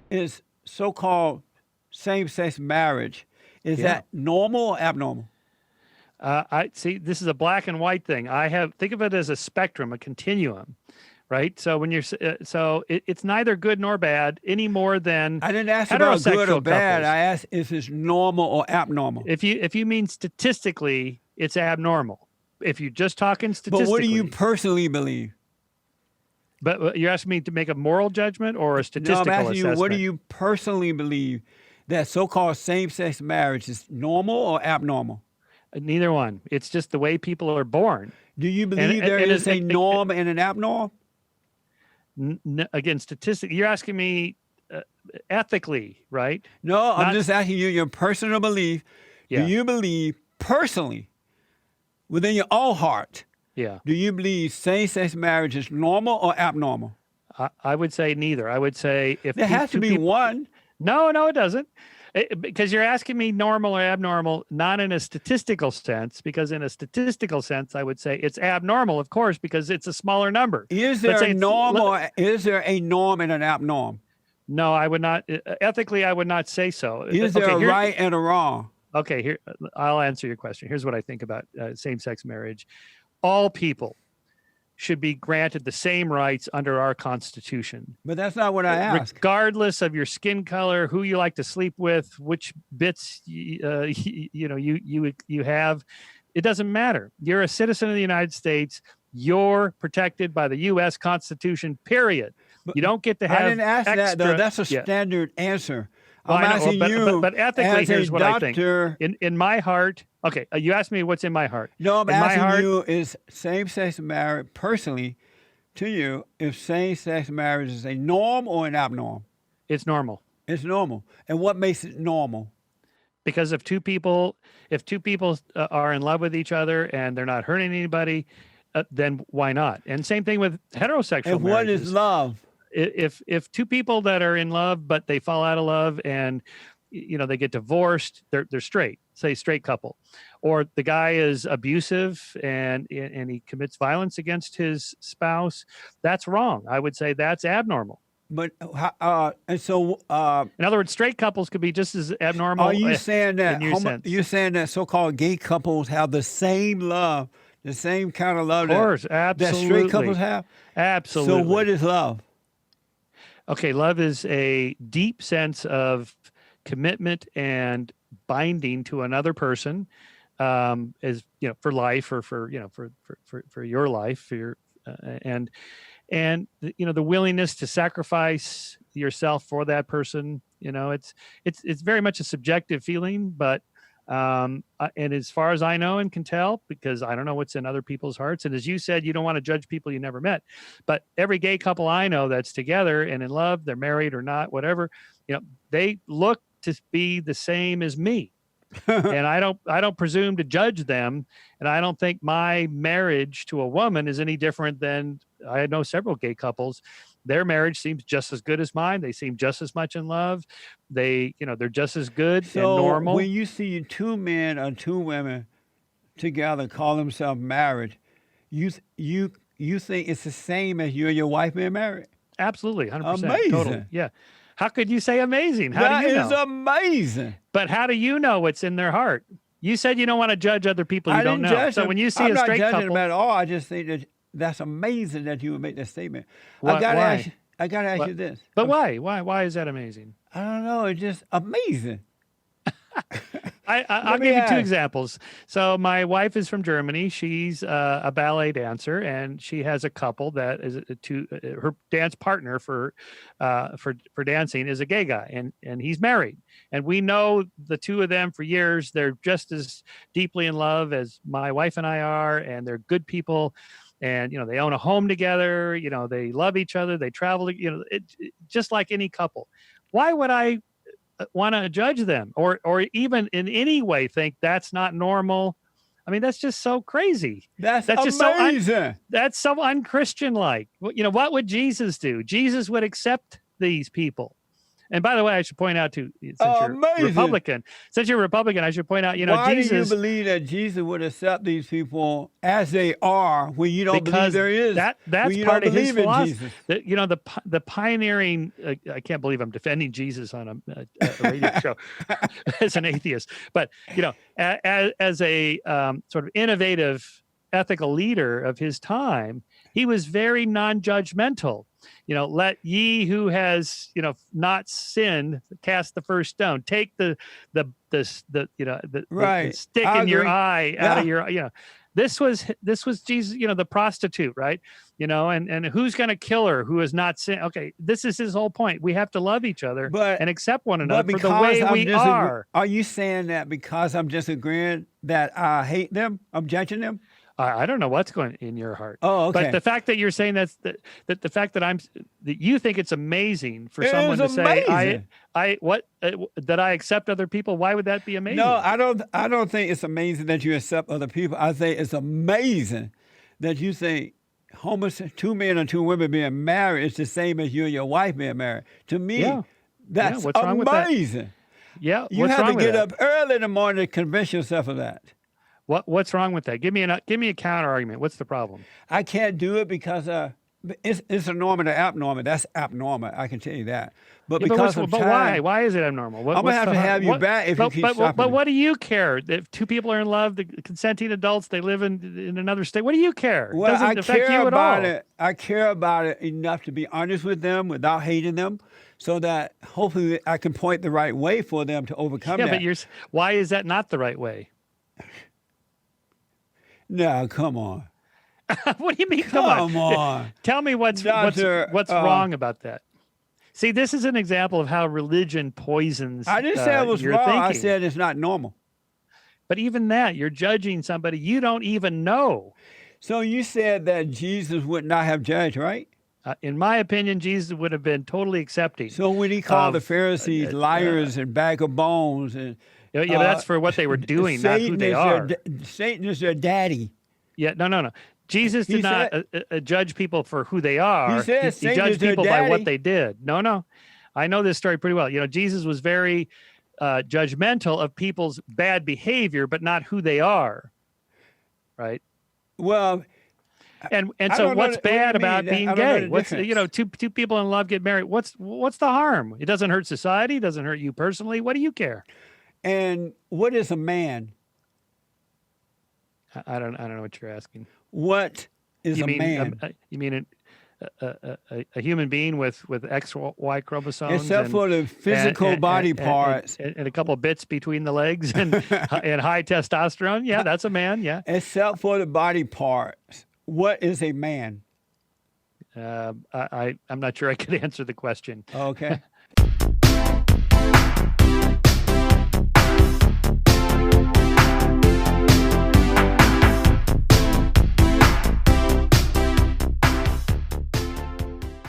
is so-called same-sex marriage. Is Yeah. that normal or abnormal? I see. This is a black and white thing. Think of it as a spectrum, a continuum, right? So when it's neither good nor bad any more than I didn't ask about good or heterosexual bad. couples. I asked if it's normal or abnormal. If you mean statistically, it's abnormal. If you're just talking But what do you statistically, personally believe? but you're asking me to make a moral judgment or a No, I'm statistical asking you, what do assessment? you personally believe that so-called same-sex marriage is normal or abnormal? Neither one. It's just the way people are born. Do you And, believe there and is a norm and an abnorm? again, statistic. You're asking me ethically, right? No, I'm Not just asking you your personal belief. Do yeah, you believe personally, within your own heart, yeah. do you believe same-sex marriage is normal or abnormal? I would say neither. I would say if There has to two be people. one. No, it doesn't. Because you're asking me normal or abnormal, not in a statistical sense, because in a statistical sense, I would say it's abnormal, of course, because it's a smaller number. Is Let's there a say norm or is there a norm and an abnorm? no, I would not. Ethically, I would not say so. Is there a right and a wrong? Okay, here, I'll answer your question. Here's what I think about same-sex marriage. All people should be granted the same rights under our Constitution. But that's not what I asked. Regardless of your skin color, who you like to sleep with, which bits you have, it doesn't matter. You're a citizen of the United States. You're protected by the U.S. Constitution. Period. You don't get to have. I didn't ask extra, that though. That's a standard answer. I'm asking you, but ethically, as here's a what doctor. I think. In my heart, okay. You asked me what's in my heart. No, I'm in asking my heart, you: is same-sex marriage personally to you? If same-sex marriage is a norm or an abnorm? It's normal. It's normal. And what makes it normal? Because if two people are in love with each other and they're not hurting anybody, then why not? And same thing with heterosexual and what marriages. is love? If two people that are in love but they fall out of love and they get divorced, they're straight, say straight couple, or the guy is abusive and he commits violence against his spouse, that's wrong. I would say that's abnormal. But and so in other words, straight couples could be just as abnormal. Are you saying that you're saying that so-called gay couples have the same love, the same kind of love of course, absolutely. that straight couples have? Absolutely. So what is love? Okay, love is a deep sense of commitment and binding to another person, as for life or for your life, for your and the willingness to sacrifice yourself for that person. It's very much a subjective feeling, but and as far as I know and can tell, because I don't know what's in other people's hearts, and as you said, you don't want to judge people you never met, but every gay couple I know that's together and in love, they're married or not, whatever, they look to be the same as me. And I don't presume to judge them, and I don't think my marriage to a woman is any different than I know several gay couples. Their marriage seems just as good as mine. They seem just as much in love. They're just as good and normal. When you see two men or two women together call themselves married, you think it's the same as you and your wife being married? Absolutely, 100%. Amazing. Totally. Yeah. How could you say amazing? That is amazing. But how do you know what's in their heart? You said you don't want to judge other people you don't know. So when you see a straight couple, I'm not judging them at all. I just think that's amazing that you would make that statement. Why? I gotta ask you this. But why? Why is that amazing? I don't know. It's just amazing. I'll give you two examples. So my wife is from Germany. She's a ballet dancer, and she has a couple that is her dance partner for dancing is a gay guy, and he's married. And we know the two of them for years. They're just as deeply in love as my wife and I are, and they're good people. And they own a home together. They love each other. They travel. Just like any couple. Why would I want to judge them or even in any way think that's not normal? I mean, that's just so crazy. That's just amazing. That's so unchristian like. What would Jesus do? Jesus would accept these people. And by the way, I should point out too, since you're Amazing. Republican, I should point out, Why Jesus. do you believe that Jesus would accept these people as they are when you don't believe Because there is? that's when you part don't of his believe in philosophy. Jesus. The pioneering. I can't believe I'm defending Jesus on a radio show as an atheist, but as a sort of innovative ethical leader of his time, he was very non-judgmental. Let ye who has not sinned cast the first stone. Take the Right. stick I in your agree. eye out of your This was Jesus, the prostitute, right? And who's going to kill her who has not sinned? Okay, this is his whole point. We have to love each other and accept one another for the way we are. Are you saying that because I'm disagreeing that I hate them, I'm judging them? I don't know what's going in your heart. Oh, okay. But the fact that you're saying that the fact that you think it's amazing for someone to say that I accept other people, why would that be amazing? No, I don't think it's amazing that you accept other people. I think it's amazing that you think two men or two women being married is the same as you and your wife being married. To me, that's what's wrong with that? amazing. Yeah, You have to get up early in the morning to convince yourself of that. What's wrong with that? Give me a counter argument. What's the problem? I can't do it because it's a normal or abnormal. That's abnormal. I can tell you that. But because of time, why is it abnormal? I'm gonna have to have you back if you keep stopping. But what do you care? If two people are in love, the consenting adults, they live in another state. What do you care? Well, it doesn't affect you at all. I care about it enough to be honest with them without hating them, so that hopefully I can point the right way for them to overcome that. Yeah, but why is that not the right way? No, come on. What do you mean? Come on. Tell me what's wrong about that. See, this is an example of how religion poisons. I didn't say it was wrong. Thinking. I said it's not normal. But even that, you're judging somebody you don't even know. So you said that Jesus would not have judged, right? In my opinion, Jesus would have been totally accepting. So when he called the Pharisees liars and bag of bones and but that's for what they were doing, not who they are. Satan is their daddy. Yeah, no. Jesus did not judge people for who they are. He judged people by what they did. No. I know this story pretty well. Jesus was very judgmental of people's bad behavior, but not who they are. Right? Well, and so what's bad about being gay? What's two people in love get married? What's the harm? It doesn't hurt society, it doesn't hurt you personally. What do you care? And what is a man? I don't know what you're asking. What is a man? You mean a human being with X, Y chromosomes, except for the physical body parts, and a couple of bits between the legs, and high testosterone. Yeah, that's a man. Yeah, except for the body parts. What is a man? I'm not sure I could answer the question. Okay.